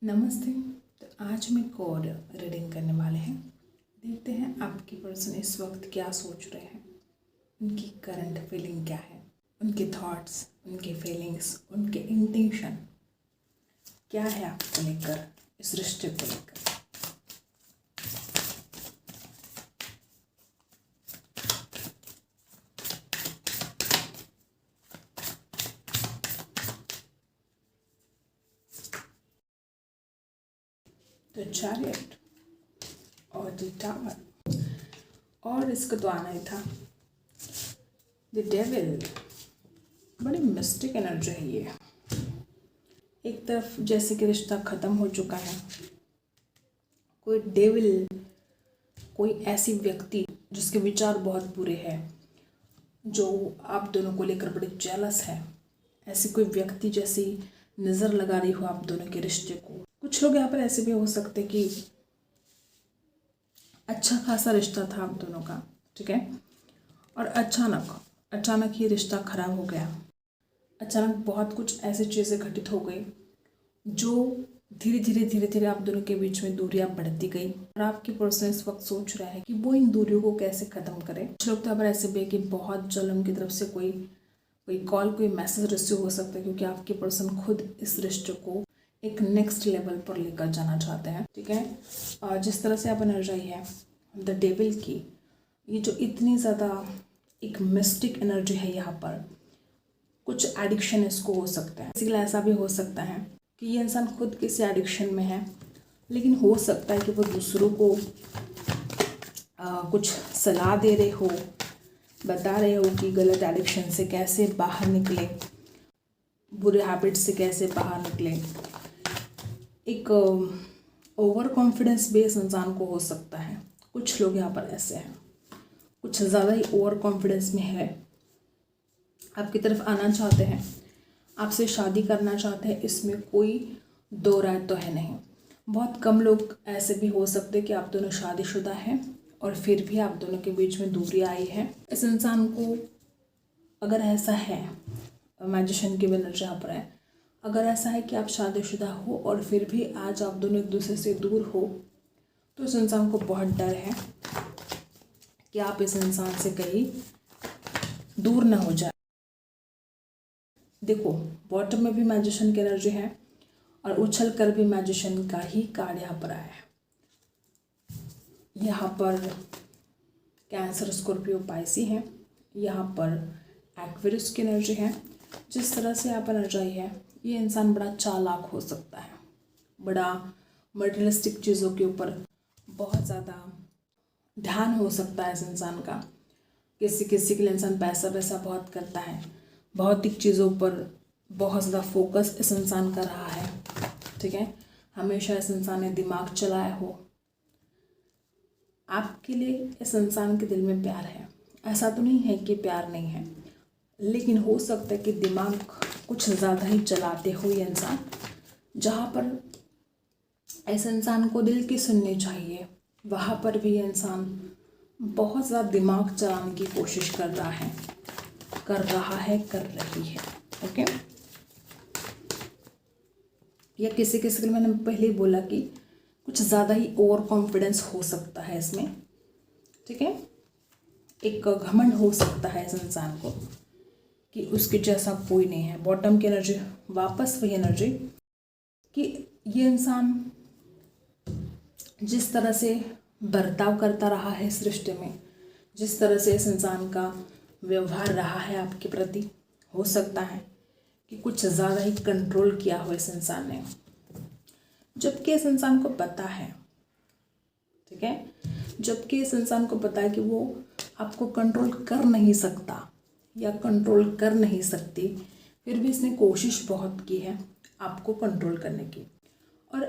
नमस्ते। तो आज हम एक और रीडिंग करने वाले हैं। देखते हैं आपकी पर्सन इस वक्त क्या सोच रहे हैं, उनकी करंट फीलिंग क्या है, उनके थॉट्स, उनके फीलिंग्स, उनके इंटेंशन क्या है आपको लेकर, इस रिश्ते को लेकर। तो चैरियट और द टावर, और इसका तो आना ही था द डेविल। बड़ी मिस्टिक एनर्जी है ये। एक तरफ जैसे कि रिश्ता ख़त्म हो चुका है, कोई डेविल, कोई ऐसी व्यक्ति जिसके विचार बहुत बुरे हैं, जो आप दोनों को लेकर बड़े जेलस है, ऐसी कोई व्यक्ति जैसी नज़र लगा रही हो आप दोनों के रिश्ते को। कुछ लोग यहाँ पर ऐसे भी हो सकते कि अच्छा खासा रिश्ता था आप दोनों का, ठीक है, और अचानक ये रिश्ता खराब हो गया। अचानक बहुत कुछ ऐसी चीज़ें घटित हो गई जो धीरे धीरे आप दोनों के बीच में दूरियां बढ़ती गई, और आपकी पर्सन इस वक्त सोच रहा है कि वो इन दूरियों को कैसे ख़त्म करे। कुछ लोग तो अब ऐसे भी कि बहुत जल्द उनकी तरफ से कोई कॉल, कोई मैसेज रिसीव हो सकता है, क्योंकि आपकी पर्सन खुद इस रिश्ते को एक नेक्स्ट लेवल पर लेकर जाना चाहते हैं, ठीक है। और जिस तरह से आप एनर्जी है द डेविल की, ये जो इतनी ज़्यादा एक मिस्टिक एनर्जी है, यहाँ पर कुछ एडिक्शन इसको हो सकता है। इसीलिए ऐसा भी हो सकता है कि ये इंसान खुद किसी एडिक्शन में है, लेकिन हो सकता है कि वो दूसरों को कुछ सलाह दे रहे हो, बता रहे हो कि गलत एडिक्शन से कैसे बाहर निकले, बुरे हैबिट से कैसे बाहर निकले। एक ओवर कॉन्फिडेंस बेस इंसान को हो सकता है। कुछ लोग यहाँ पर ऐसे हैं, कुछ ज़्यादा ही ओवर कॉन्फिडेंस में है, आपकी तरफ आना चाहते हैं, आपसे शादी करना चाहते हैं, इसमें कोई दो राय तो है नहीं। बहुत कम लोग ऐसे भी हो सकते हैं कि आप दोनों शादीशुदा हैं और फिर भी आप दोनों के बीच में दूरी आई है। इस इंसान को अगर ऐसा है, मैजिशियन की एनर्जी यहाँ पर है, अगर ऐसा है कि आप शादीशुदा हो और फिर भी आज आप दोनों एक दूसरे से दूर हो, तो इस इंसान को बहुत डर है कि आप इस इंसान से कहीं दूर ना हो जाए। देखो, बॉटम में भी मैजिशियन की एनर्जी है और उछल कर भी मैजिशियन का ही कार्ड यहाँ पर आया है। यहाँ पर कैंसर, स्कॉर्पियो, पाइसी है, यहाँ पर एक्वेरियस की एनर्जी है। जिस तरह से यहाँ पर एनर्जी है, ये इंसान बड़ा चालाक हो सकता है, बड़ा मटेरियलिस्टिक चीज़ों के ऊपर बहुत ज़्यादा ध्यान हो सकता है इस इंसान का। किसी के लिए इंसान पैसा बहुत करता है, भौतिक चीज़ों पर बहुत ज़्यादा फोकस इस इंसान का रहा है, ठीक है। हमेशा इस इंसान ने दिमाग चलाया हो। आपके लिए इस इंसान के दिल में प्यार है, ऐसा तो नहीं है कि प्यार नहीं है, लेकिन हो सकता है कि दिमाग कुछ ज़्यादा ही चलाते हो ये इंसान। जहाँ पर इस इंसान को दिल की सुननी चाहिए, वहाँ पर भी ये इंसान बहुत ज़्यादा दिमाग चलाने की कोशिश कर रहा है, कर रही है, ओके। या किसी के लिए मैंने पहले ही बोला कि कुछ ज़्यादा ही ओवर कॉन्फिडेंस हो सकता है इसमें, ठीक है। एक घमंड हो सकता है इस इंसान को कि उसके जैसा कोई नहीं है। बॉटम की एनर्जी, वापस वही एनर्जी कि ये इंसान जिस तरह से बर्ताव करता रहा है इस रिश्ते में, जिस तरह से इस इंसान का व्यवहार रहा है आपके प्रति, हो सकता है कि कुछ ज़्यादा ही कंट्रोल किया हो इस इंसान ने, जबकि इस इंसान को पता है, ठीक है, जबकि इस इंसान को पता है कि वो आपको कंट्रोल कर नहीं सकता या कंट्रोल कर नहीं सकती, फिर भी इसने कोशिश बहुत की है आपको कंट्रोल करने की। और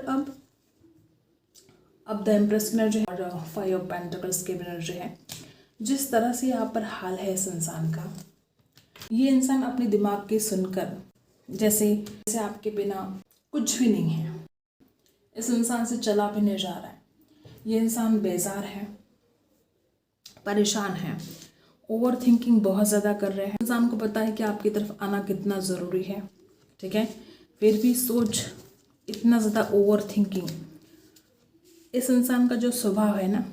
अब द एम्प्रेस एनर्जी और 5 ऑफ पेंटिकल्स की एनर्जी है। जिस तरह से यहाँ पर हाल है इस इंसान का, ये इंसान अपने दिमाग की सुनकर जैसे आपके बिना कुछ भी नहीं है, इस इंसान से चला भी नहीं जा रहा है। ये इंसान बेजार है, परेशान है, ओवर थिंकिंग बहुत ज़्यादा कर रहे हैं। इंसान को पता है कि आपकी तरफ आना कितना ज़रूरी है, ठीक है, फिर भी सोच इतना ज़्यादा ओवर थिंकिंग, इस इंसान का जो स्वभाव है ना,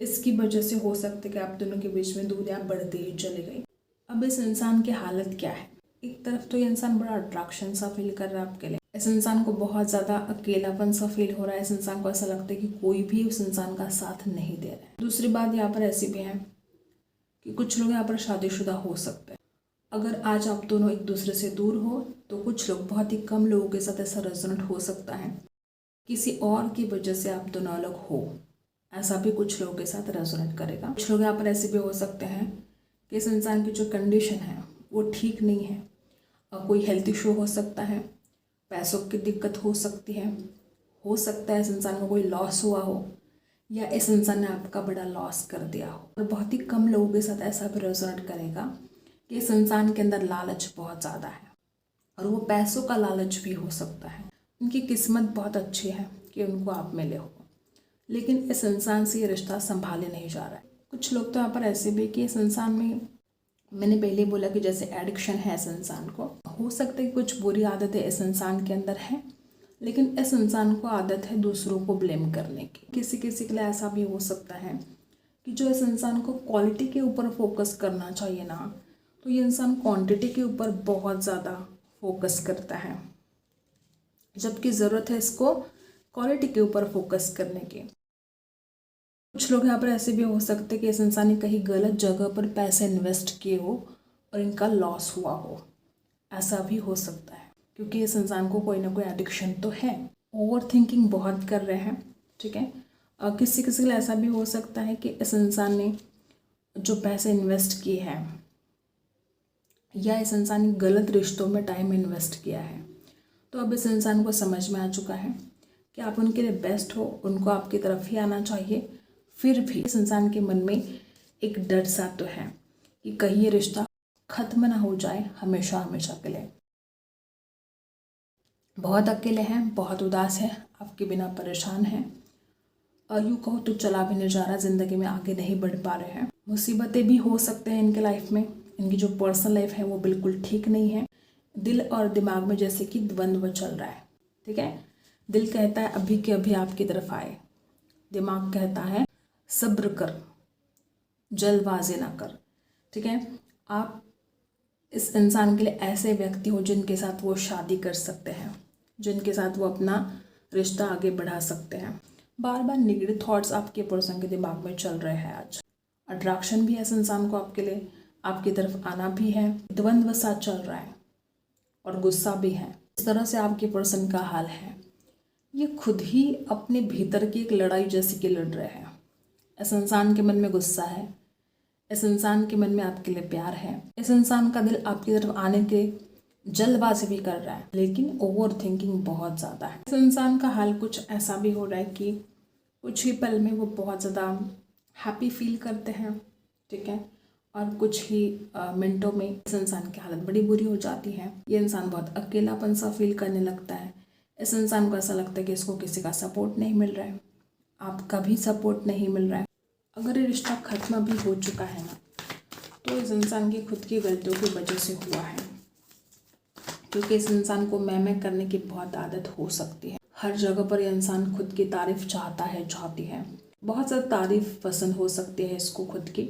इसकी वजह से हो सकता है कि आप दोनों के बीच में दूरियां बढ़ती ही चली गई। अब इस इंसान की हालत क्या है? एक तरफ तो ये इंसान बड़ा अट्रैक्शन सा फील कर रहा है आपके लिए, इस इंसान को बहुत ज़्यादा अकेलापन सा फील हो रहा है, इस इंसान को ऐसा लगता है कि कोई भी उस इंसान का साथ नहीं दे रहा है। दूसरी बात यहाँ पर ऐसी भी है कि कुछ लोग यहाँ पर शादीशुदा हो सकते हैं। अगर आज आप दोनों एक दूसरे से दूर हो तो कुछ लोग, बहुत ही कम लोगों के साथ ऐसा रेजोनेट हो सकता है, किसी और की वजह से आप दोनों अलग हो, ऐसा भी कुछ लोगों के साथ रेजोनेट करेगा। कुछ लोग यहाँ पर ऐसे भी हो सकते हैं कि इस इंसान की जो कंडीशन है वो ठीक नहीं है, और कोई हेल्थ इशू हो सकता है, पैसों की दिक्कत हो सकती है, हो सकता है इस इंसान को कोई लॉस हुआ हो, या इस इंसान ने आपका बड़ा लॉस कर दिया हो। और बहुत ही कम लोगों के साथ ऐसा भी रेजोनेट करेगा कि इस इंसान के अंदर लालच बहुत ज़्यादा है, और वो पैसों का लालच भी हो सकता है। उनकी किस्मत बहुत अच्छी है कि उनको आप मिले हो, लेकिन इस इंसान से ये रिश्ता संभाले नहीं जा रहा है। कुछ लोग तो यहाँ पर ऐसे भी कि इस इंसान में, मैंने पहले ही बोला कि जैसे एडिक्शन है इस इंसान को, हो सकता है कि कुछ बुरी आदतें इस इंसान के अंदर हैं, लेकिन इस इंसान को आदत है दूसरों को ब्लेम करने की। किसी किसी के लिए ऐसा भी हो सकता है कि जो इस इंसान को क्वालिटी के ऊपर फोकस करना चाहिए ना, तो ये इंसान क्वांटिटी के ऊपर बहुत ज़्यादा फोकस करता है, जबकि ज़रूरत है इसको क्वालिटी के ऊपर फोकस करने की। कुछ लोग यहाँ पर ऐसे भी हो सकते हैं कि इस इंसान ने कहीं गलत जगह पर पैसे इन्वेस्ट किए हो और इनका लॉस हुआ हो, ऐसा भी हो सकता है, क्योंकि इस इंसान को कोई ना कोई एडिक्शन तो है। ओवर थिंकिंग बहुत कर रहे हैं, ठीक है। और किसी किसी के लिए ऐसा भी हो सकता है कि इस इंसान ने जो पैसे इन्वेस्ट किए हैं, या इस इंसान ने गलत रिश्तों में टाइम इन्वेस्ट किया है, तो अब इस इंसान को समझ में आ चुका है कि आप उनके लिए बेस्ट हो, उनको आपकी तरफ ही आना चाहिए। फिर भी इस इंसान के मन में एक डर सा तो है कि कहीं ये रिश्ता खत्म ना हो जाए हमेशा हमेशा के लिए। बहुत अकेले हैं, बहुत उदास हैं, आपके बिना परेशान हैं, और यूँ कहो तो चला भी नहीं जा रहा, ज़िंदगी में आगे नहीं बढ़ पा रहे हैं। मुसीबतें भी हो सकते हैं इनके लाइफ में, इनकी जो पर्सनल लाइफ है वो बिल्कुल ठीक नहीं है। दिल और दिमाग में जैसे कि द्वंद्व चल रहा है, ठीक है। दिल कहता है अभी के अभी आपकी तरफ आए, दिमाग कहता है सब्र कर, जल्दबाजी ना कर, ठीक है। आप इस इंसान के लिए ऐसे व्यक्ति हो जिनके साथ वो शादी कर सकते हैं, जिनके साथ वो अपना रिश्ता आगे बढ़ा सकते हैं। बार बार निगेटिव थॉट्स आपके पर्सन के दिमाग में चल रहे हैं आज। अट्रैक्शन भी है इस इंसान को आपके लिए, आपकी तरफ आना भी है, द्वंद्व सा चल रहा है, और गुस्सा भी है। इस तरह से आपके पर्सन का हाल है, ये खुद ही अपने भीतर की एक लड़ाई जैसी की लड़ रहे हैं। इस इंसान के मन में गुस्सा है, इस इंसान के मन में आपके लिए प्यार है, इस इंसान का दिल आपकी तरफ आने के जल्दबाजी भी कर रहा है, लेकिन ओवर थिंकिंग बहुत ज़्यादा है। इस इंसान का हाल कुछ ऐसा भी हो रहा है कि कुछ ही पल में वो बहुत ज़्यादा हैप्पी फील करते हैं, ठीक है, और कुछ ही मिनटों में इस इंसान की हालत बड़ी बुरी हो जाती है। ये इंसान बहुत अकेलापन सा फील करने लगता है। इस इंसान को ऐसा लगता है कि इसको किसी का सपोर्ट नहीं मिल रहा है, आपका भी सपोर्ट नहीं मिल रहा है। अगर ये रिश्ता खत्म भी हो चुका है ना, तो इस इंसान की खुद की गलतियों की वजह से हुआ है, क्योंकि इस इंसान को मैं करने की बहुत आदत हो सकती है। हर जगह पर ये इंसान खुद की तारीफ चाहता है, चाहती है, बहुत ज़्यादा तारीफ पसंद हो सकती है इसको, खुद की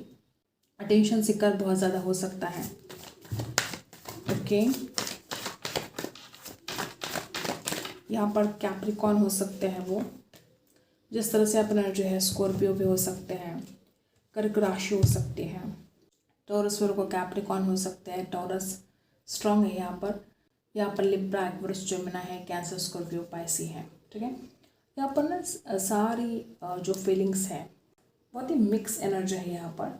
अटेंशन सीकर बहुत ज़्यादा हो सकता है, ओके। यहाँ पर कैप्रिकॉर्न हो सकते हैं वो, जिस तरह से अपना जो है स्कॉर्पियो भी हो सकते हैं, कर्क राशि हो सकती है, टॉरस वर्गो कैप्रिकॉर्न हो सकते हैं। टॉरस स्ट्रांग है यहाँ पर लिब्रा, एक्वेरियस, जेमिनी है, कैंसर, स्कॉर्पियो, पाइसी है, ठीक है। यहाँ पर ना सारी जो फीलिंग्स है बहुत ही मिक्स एनर्जी है यहाँ पर।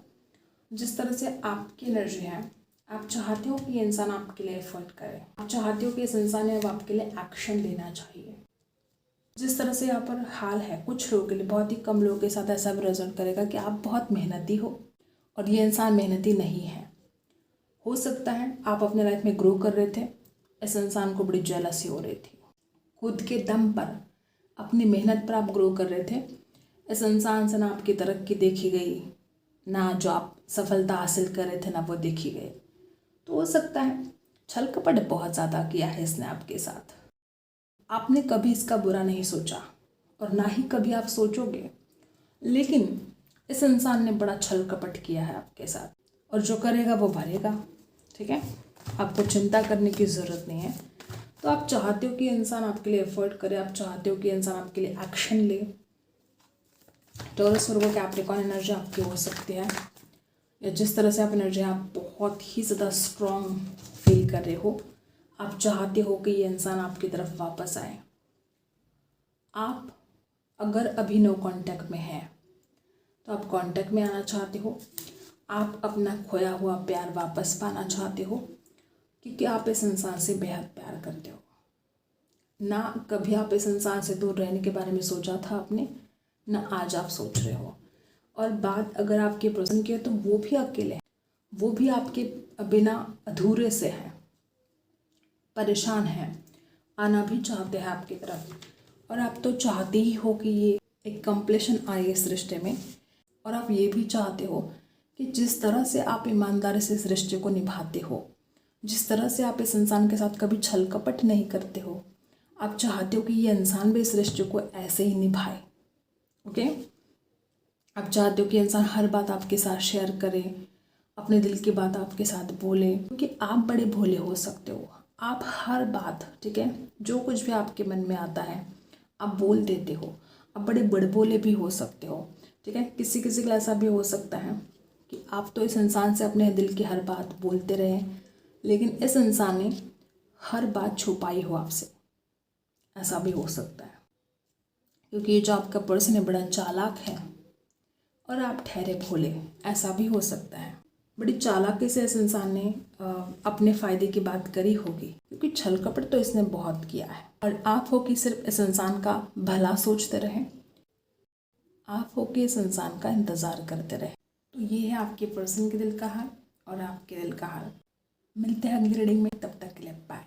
जिस तरह से आपकी एनर्जी है, आप चाहते हो कि ये इंसान आपके लिए एफर्ट करे, आप चाहते हो कि इस इंसान ने अब आपके लिए एक्शन लेना चाहिए। जिस तरह से यहाँ पर हाल है, कुछ लोगों के लिए, बहुत ही कम लोगों के साथ ऐसा भी रिजल्ट करेगा कि आप बहुत मेहनती हो और ये इंसान मेहनती नहीं है। हो सकता है आप अपने लाइफ में ग्रो कर रहे थे, इस इंसान को बड़ी जेलसी हो रही थी, खुद के दम पर अपनी मेहनत पर आप ग्रो कर रहे थे, इस इंसान से ना आपकी तरक्की देखी गई, ना जो आप सफलता हासिल कर रहे थे ना वो देखी गई। तो हो सकता है छल कपट बहुत ज़्यादा किया है इसने आपके साथ। आपने कभी इसका बुरा नहीं सोचा और ना ही कभी आप सोचोगे, लेकिन इस इंसान ने बड़ा छल कपट किया है आपके साथ, और जो करेगा वो भरेगा। ठीक है, आपको चिंता करने की ज़रूरत नहीं है। तो आप चाहते हो कि इंसान आपके लिए एफर्ट करे, आप चाहते हो कि इंसान आपके लिए एक्शन ले। टॉरस वर्गो कैप्रिकॉर्न एनर्जी आपकी हो सकती है, या जिस तरह से आप एनर्जी आप बहुत ही ज़्यादा स्ट्रॉन्ग फील कर रहे हो, आप चाहते हो कि ये इंसान आपकी तरफ वापस आए। आप अगर अभी नो कांटेक्ट में है तो आप कांटेक्ट में आना चाहते हो, आप अपना खोया हुआ प्यार वापस पाना चाहते हो, क्योंकि आप इस इंसान से बेहद प्यार करते हो। ना कभी आप इस इंसान से दूर रहने के बारे में सोचा था आपने, ना आज आप सोच रहे हो। और बात अगर आपके पर्सन की है तो वो भी अकेले हैं, वो भी आपके बिना अधूरे से हैं, परेशान हैं, आना भी चाहते हैं आपकी तरफ। और आप तो चाहते ही हो कि ये एक कंप्लीशन आए इस रिश्ते में, और आप ये भी चाहते हो कि जिस तरह से आप ईमानदारी से इस रिश्ते को निभाते हो, जिस तरह से आप इस इंसान के साथ कभी छल कपट नहीं करते हो, आप चाहते हो कि ये इंसान भी इस रिश्ते को ऐसे ही निभाए। ओके, आप चाहते हो कि इंसान हर बात आपके साथ शेयर करे, अपने दिल की बात आपके साथ बोले, क्योंकि आप बड़े भोले हो सकते हो। आप हर बात, ठीक है, जो कुछ भी आपके मन में आता है आप बोल देते हो। आप बड़े बड़बोले भी हो सकते हो। ठीक है, किसी किसी का ऐसा भी हो सकता है कि आप तो इस इंसान से अपने दिल की हर बात बोलते रहे, लेकिन इस इंसान ने हर बात छुपाई हो आपसे, ऐसा भी हो सकता है। क्योंकि ये जो आपका पर्सन है बड़ा चालाक है और आप ठहरे भोले, ऐसा भी हो सकता है। बड़ी चालाकी से इस इंसान ने अपने फ़ायदे की बात करी होगी, क्योंकि छल कपट तो इसने बहुत किया है। और आप हो कि सिर्फ इस इंसान का भला सोचते रहें, आप हो कि इस इंसान का इंतज़ार करते रहें। तो ये है आपके पर्सन के दिल का हाल और आपके दिल का हाल। मिलते हैं अगली रीडिंग में, तब तक के लिए बाय।